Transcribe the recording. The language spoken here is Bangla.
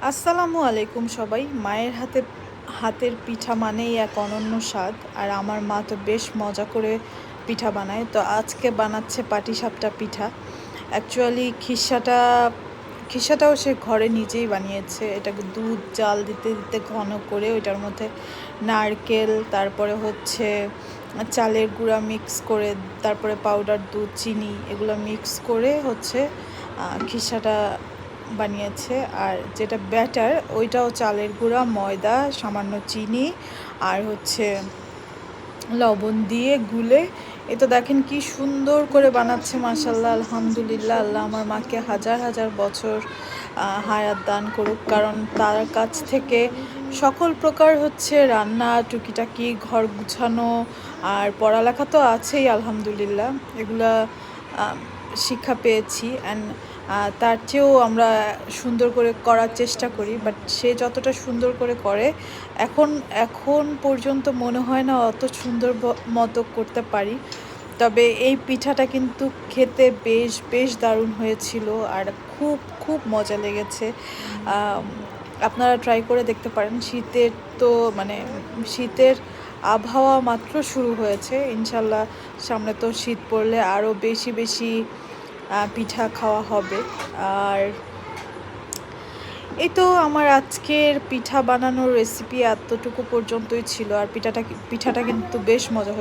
আসসালামু আলাইকুম সবাই। মায়ের হাতের পিঠা মানেই এক অনন্য স্বাদ। আর আমার মা তো বেশ মজা করে পিঠা বানায়। তো আজকে বানাচ্ছে পাটিসাপটা পিঠা। অ্যাকচুয়ালি খিসাটাও সে ঘরে নিজেই বানিয়েছে। এটাকে দুধ জাল দিতে দিতে ঘন করে ওইটার মধ্যে নারকেল, তারপরে হচ্ছে চালের গুঁড়া মিক্স করে, তারপরে পাউডার দুধ, চিনি এগুলো মিক্স করে হচ্ছে খিসাটা বানিয়েছে। আর যেটা ব্যাটার ওইটাও চালের গুঁড়া, ময়দা, সামান্য চিনি আর হচ্ছে লবণ দিয়ে গুলে। এ তো দেখেন কি সুন্দর করে বানাচ্ছে, মাশাল্লাহ, আলহামদুলিল্লাহ। আল্লাহ আমার মাকে হাজার হাজার বছর হায়াত দান করুক, কারণ তার কাছ থেকে সকল প্রকার হচ্ছে রান্না, টুকিটাকি, ঘর গুছানো আর পড়ালেখা তো আছেই, আলহামদুলিল্লাহ। এগুলা শিক্ষা পেয়েছি। অ্যান্ড তার চেয়েও আমরা সুন্দর করে করার চেষ্টা করি, বাট সে যতটা সুন্দর করে করে এখন এখন পর্যন্ত মনে হয় না অত সুন্দর মতো করতে পারি। তবে এই পিঠাটা কিন্তু খেতে বেশ বেশ দারুণ হয়েছিল আর খুব খুব মজা লেগেছে। আপনারা ট্রাই করে দেখতে পারেন। শীতের আবহাওয়া মাত্র শুরু হয়েছে, ইনশাল্লাহ সামনে তো শীত পড়লে আরও বেশি বেশি পিঠা খাওয়া হবে। আর এই তো আমার আজকের পিঠা বানানোর রেসিপি এতটুকু পর্যন্তই ছিল। আর পিঠাটা কিন্তু বেশ মজা